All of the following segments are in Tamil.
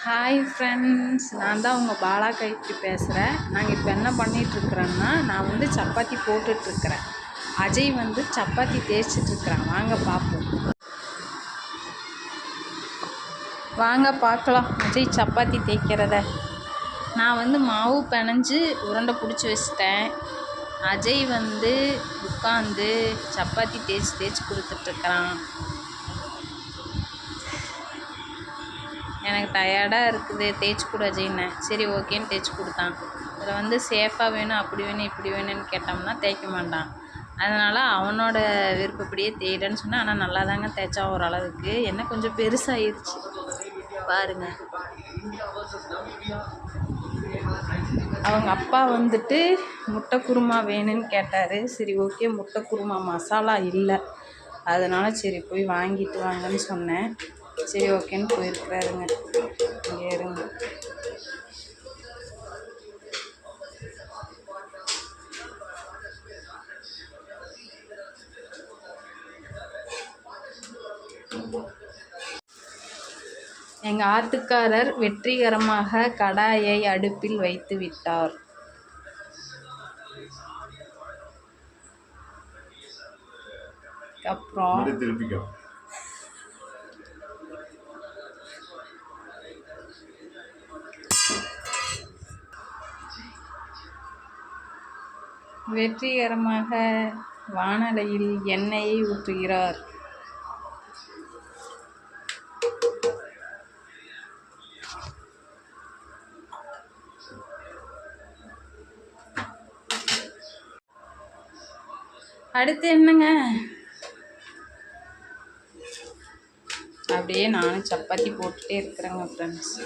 ஹாய் ஃப்ரெண்ட்ஸ், நான் தான் உங்கள் பாலா கைத்ரி பேசுகிறேன். நாங்கள் இப்போ என்ன பண்ணிகிட்ருக்குறோன்னா, நான் வந்து சப்பாத்தி போட்டுட்ருக்கிறேன். அஜய் வந்து சப்பாத்தி தேய்ச்சிட்ருக்குறான். வாங்க பார்ப்போம். வாங்க பார்க்கலாம் அஜய் சப்பாத்தி தேய்க்கிறத. நான் வந்து மாவு பிணைஞ்சு உருண்டை பிடிச்சி வச்சிட்டேன். அஜய் வந்து உட்காந்து சப்பாத்தி தேய்ச்சி கொடுத்துட்ருக்குறான். எனக்கு டயர்டாக இருக்குது, தேய்ச்சி கொடு அஜய்னேன். சரி ஓகேன்னு தேய்ச்சி கொடுத்தான். இதில் வந்து சேஃபாக வேணும், அப்படி வேணும், இப்படி வேணும்னு கேட்டோம்னா தேய்க்க மாட்டான். அதனால் அவனோட விருப்பப்படியே தேய்டன்னு சொன்னேன். ஆனால் நல்லா தாங்க தேய்ச்சா ஓரளவுக்கு. என்ன கொஞ்சம் பெருசாகிடுச்சு பாருங்கள். அவங்க அப்பா வந்துட்டு முட்டை குருமா வேணும்னு கேட்டார். சரி ஓகே, முட்டை குருமா மசாலா இல்லை, அதனால் சரி போய் வாங்கிட்டு வாங்கன்னு சொன்னேன். சரி ஓகேன்னு போயிருக்கிறாருங்க. இங்கே இருங்க. எங்கள் ஆத்துக்காரர் வெற்றிகரமாக கடாயை அடுப்பில் வைத்து விட்டார். அப்புறம் வெற்றிகரமாக வாணலியில் எண்ணெயை ஊற்றுகிறார். அடுத்து என்னங்க, அப்படியே நானும் சப்பாத்தி போட்டுட்டே இருக்கிறேங்க ஃப்ரெண்ட்ஸ்.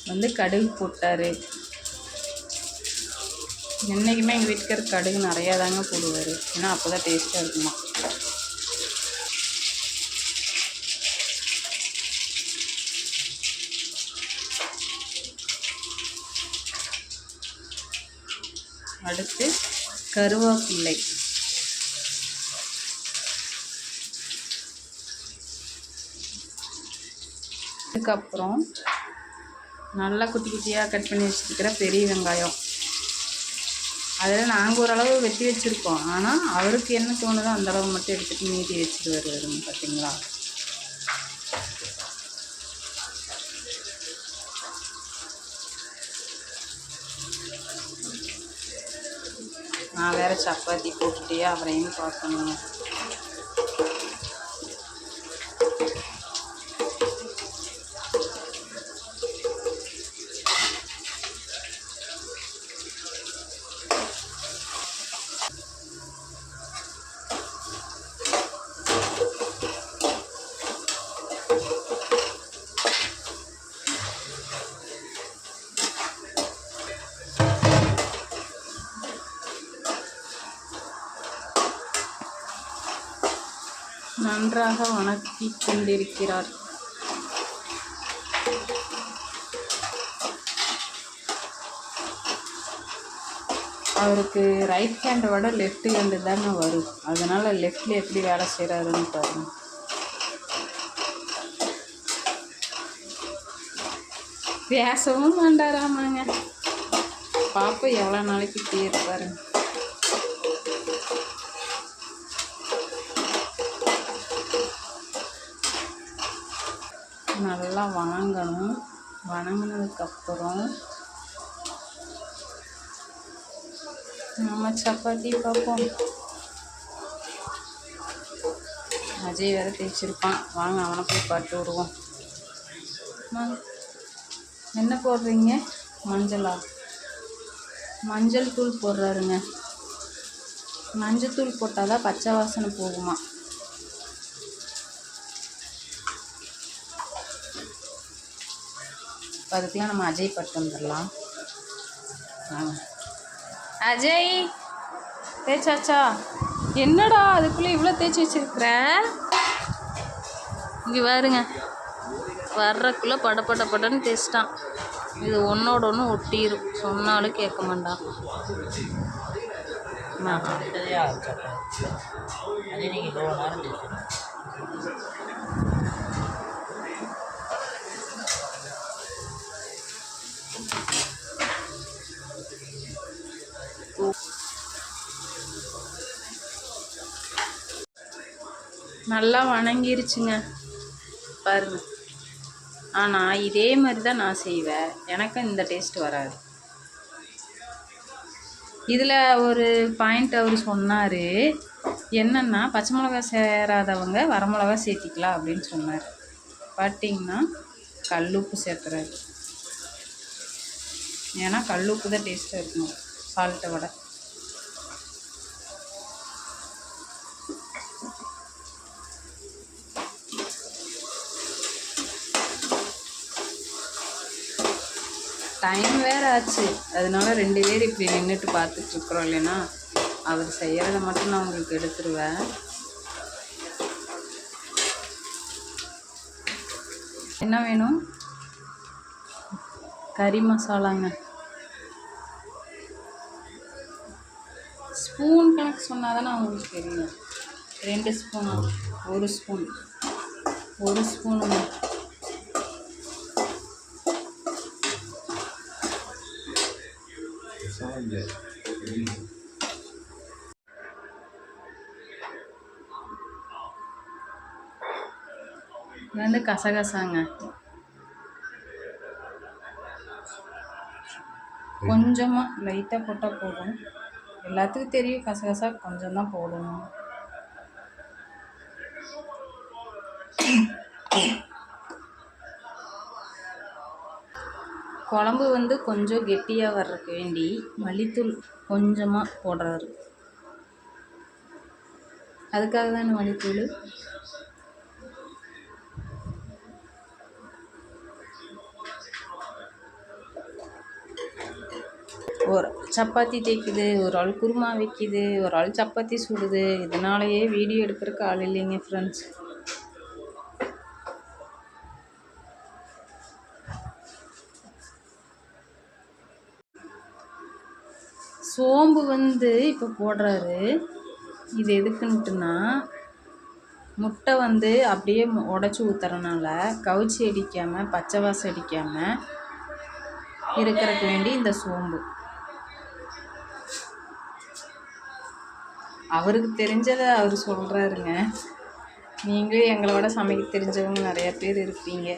வந்து கடுகு போட்டார். என்றைக்குமே எங்கள் வீட்டுக்காரர் கடுகு நிறையா தாங்க போடுவார். ஏன்னா அப்போ தான் டேஸ்ட்டாக இருக்குமா. அடுத்து கருவேப்பிலை. அதுக்கப்புறம் நல்லா குட்டி குட்டியாக கட் பண்ணி வச்சுருக்கிற பெரிய வெங்காயம். அதில் நாங்கள் ஓரளவு வெட்டி வச்சுருக்கோம். ஆனால் அவருக்கு என்ன தோணுதோ அந்தளவு மட்டும் எடுத்துகிட்டு மீதி வச்சுட்டு வருவாருங்க. பார்த்தீங்களா, நான் வேறு சப்பாத்தி போட்டுட்டே அவரையும் பார்க்கணுங்க. நன்றாக வணக்கி கொண்டிருக்கிறார். அவருக்கு ரைட் ஹேண்டை விட லெஃப்ட் ஹேண்டு தானே வரும். அதனால் லெஃப்டில் எப்படி வேலை செய்கிறாருன்னு பாருங்க. பேசவும் வேண்டாராமாங்க. பாப்பா எவ்வளோ நாளைக்கு இப்படியே இருப்பாருங்க. நல்லா வணங்கணும். வணங்கினதுக்கப்புறம் நம்ம சப்பாத்தி பார்ப்போம். அஜய் வேறு தேய்ச்சிருப்பான். வாங்க அவனை போய் பாட்டு விடுவோம். என்ன போடுறீங்க? மஞ்சளா? மஞ்சள் தூள் போடுறாருங்க. மஞ்சள் தூள் போட்டால் தான் பச்சை வாசனை போகுமா. அதுக்கெலாம் நம்ம அஜய் பட்டு வந்துடலாம். அஜய் தேய்ச்சாச்சா? என்னடா அதுக்குள்ளே இவ்வளோ தேய்ச்சி வச்சுருக்குற? இங்கே பாருங்க, வர்றக்குள்ளே படன்னு தேய்ச்சிட்டான். இது ஒன்றோட ஒன்று ஒட்டிடும், சொன்னாலும் கேட்க மாட்டான். நான் கொடுத்ததே 6 சப்பாத்தி. அதே நீங்கள் இவ்வளோ நேரம் தேய்ச்சிடும். நல்லா வணங்கிருச்சுங்க பாருங்க. ஆனால் இதே மாதிரி தான் நான் செய்வேன், எனக்கு இந்த டேஸ்ட் வராது. இதில் ஒரு பாயிண்ட் அவர் சொன்னார் என்னென்னா, பச்சை மிளகா சேராதவங்க வரமிளகா சேர்த்திக்கலாம் அப்படின்னு சொன்னார். பார்த்தீங்கன்னா கல்லுப்பு சேர்க்குறாரு. ஏன்னா கல்லுப்பு தான் டேஸ்ட்டாக இருக்கணும் சால்ட்டை விட. டைம் வேறு ஆச்சு, அதனால 2 பேர் இப்படி நின்றுட்டு பார்த்துட்ருக்குறோம். இல்லைன்னா அவர் செய்கிறத மட்டும் நான் உங்களுக்கு எடுத்துருவேன். என்ன வேணும்? கறி மசாலாங்க. ஸ்பூன் கணக்கு சொன்னால் தானே உங்களுக்கு தெரியும். 2 ஸ்பூனா? 1 ஸ்பூன். 1 ஸ்பூனுங்க. இது வந்து கசகசாங்க. கொஞ்சமாக லைட்டாக போட்டால் போதும். எல்லாத்துக்கும் தெரியும் கசகசா கொஞ்சம் தான் போடணும். குழம்பு வந்து கொஞ்சம் கெட்டியாக வர்றதுக்கு வேண்டி மல்லித்தூள் கொஞ்சமாக போடுறாரு. அதுக்காக தான் மல்லித்தூள். ஒரு சப்பாத்தி தேய்க்குது, ஒரு ஆள் குருமா வைக்கிது, ஒரு ஆள் சப்பாத்தி சுடுது. இதனாலேயே வீடியோ எடுக்கிறதுக்கு ஆள் இல்லைங்க ஃப்ரெண்ட்ஸ். சோம்பு வந்து இப்போ போடுறாரு. இது எதுக்குன்ட்டுனா, முட்டை வந்து அப்படியே உடச்சி ஊற்றுறனால கவுச்சி அடிக்காமல் பச்சை வாசம் அடிக்காமல் இருக்கிறதுக்கு வேண்டி இந்த சோம்பு. அவருக்கு தெரிஞ்சதை அவர் சொல்கிறாருங்க. நீங்களும் எங்களை விட சமைக்க தெரிஞ்சவங்க நிறையா பேர் இருப்பீங்க.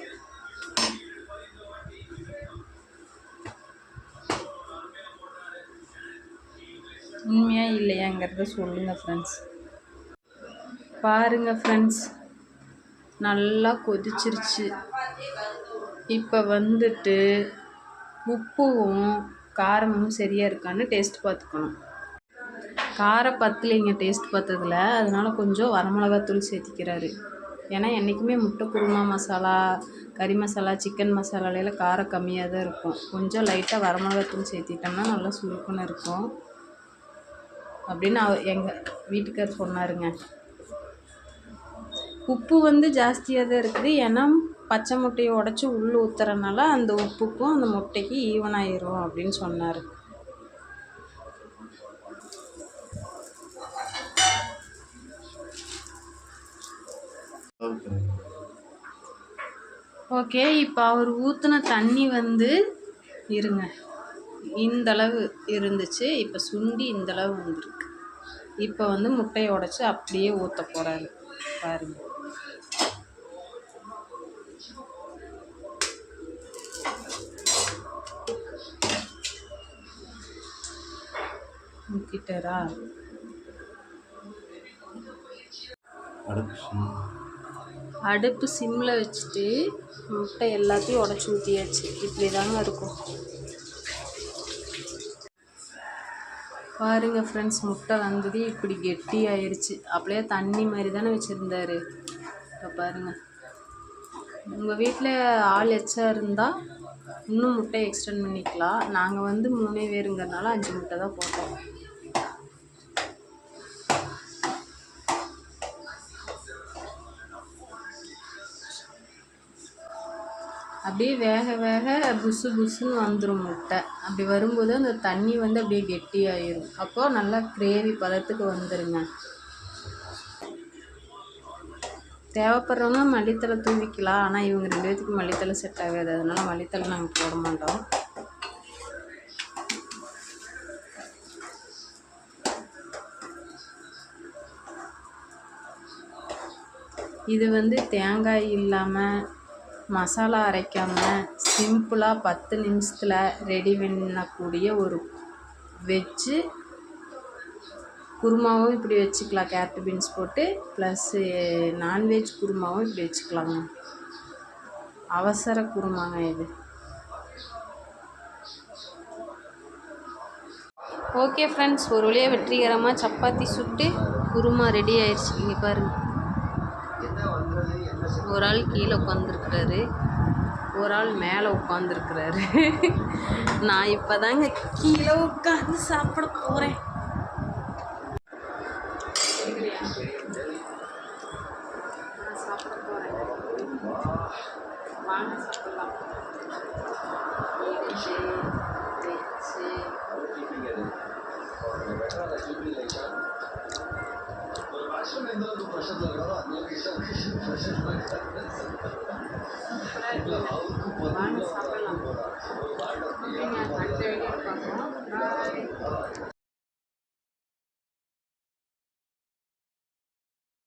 உண்மையாக இல்லையாங்கிறத சொல்லுங்கள் ஃப்ரெண்ட்ஸ். பாருங்கள் ஃப்ரெண்ட்ஸ், நல்லா கொதிச்சிருச்சு. இப்போ வந்துட்டு உப்பும் காரமும் சரியாக இருக்கான்னு டேஸ்ட் பார்த்துக்கணும். காரம் பத்தலைங்க டேஸ்ட் பார்த்ததில், அதனால் கொஞ்சம் வரமிளகாத்தூள் சேர்த்திக்கிறாரு. ஏன்னா என்றைக்குமே முட்டை குருமா மசாலா, கறி மசாலா, சிக்கன் மசாலாலையில் காரம் கம்மியாக தான் இருக்கும். கொஞ்சம் லைட்டாக வரமிளகாத்தூள் சேர்த்திட்டோம்னா நல்லா சுருக்குன்னு இருக்கும் அப்படின்னு எங்கள் வீட்டுக்கார் சொன்னாருங்க. உப்பு வந்து ஜாஸ்தியாக தான் இருக்குது. ஏன்னா பச்சை முட்டையை உடச்சி உள்ளே ஊற்றுறனால அந்த உப்புக்கும் அந்த முட்டைக்கு ஈவனாயிரும் அப்படின்னு சொன்னார். ஓகே, இப்போ அவர் ஊற்றின தண்ணி வந்து இருங்க இந்தளவு இருந்துச்சு. இப்போ சுண்டி இந்தளவு வந்துருக்கு. இப்போ வந்து முட்டையை உடச்சி அப்படியே ஊற்ற போகிறாரு. பாருங்கள், ஊற்றிட்டாரா? அடுப்பு சிம்மில் வச்சுட்டு முட்டை எல்லாத்தையும் உடச்சி ஊற்றியாச்சு. இப்படி தாங்க இருக்கும். பாருங்கள் ஃப்ரெண்ட்ஸ், முட்டை வந்தது இப்படி கெட்டி ஆயிடுச்சு. அப்படியே தண்ணி மாதிரி தானே வச்சுருந்தாரு. இப்போ பாருங்கள், உங்கள் வீட்டில் ஆள் எச்சா இருந்தால் இன்னும் முட்டை எக்ஸ்டெண்ட் பண்ணிக்கலாம். நாங்கள் வந்து 3 பேருங்கிறனால 5 முட்டை தான் போட்டோம். அப்படியே வேக வேக புசு புசுன்னு வந்துடும் முட்டை. அப்படி வரும்போது அந்த தண்ணி வந்து அப்படியே கெட்டியாயிரும். அப்போது நல்லா கிரேவி பதத்துக்கு வந்துடுங்க. தேவைப்படுறவங்க மல்லித்தழை தூவிக்கலாம். ஆனால் இவங்க 2 பேத்துக்கு மல்லித்தழை செட் ஆகாது. அதனால் மல்லித்தழை நாங்கள் போட மாட்டோம். இது வந்து தேங்காய் இல்லாமல் மசாலா அரைக்காமல் சிம்பிளாக 10 நிமிஷத்தில் ரெடி பண்ணக்கூடிய ஒரு வெஜ்ஜு குருமாவும் இப்படி வச்சுக்கலாம். கேரட் பீன்ஸ் போட்டு ப்ளஸ்ஸு நான்வெஜ் குருமாவும் இப்படி வச்சுக்கலாங்க. அவசர குருமாங்க இது. ஓகே ஃப்ரெண்ட்ஸ், ஒரு வழியாக வெற்றிகரமாக சப்பாத்தி சுட்டு குருமா ரெடி ஆயிடுச்சு. இங்கே பாருங்கள், ஒரு ஆள் கீழே உட்காந்துருக்குறாரு, ஒரு ஆள் மேலே உட்காந்துருக்குறாரு. நான் இப்போ தாங்க கீழே உட்காந்து சாப்பிட போகிறேன். சாப்பிட போகிறேன், வாங்க சாப்பிடலாம். வாங்க சாப்பிடலாம்.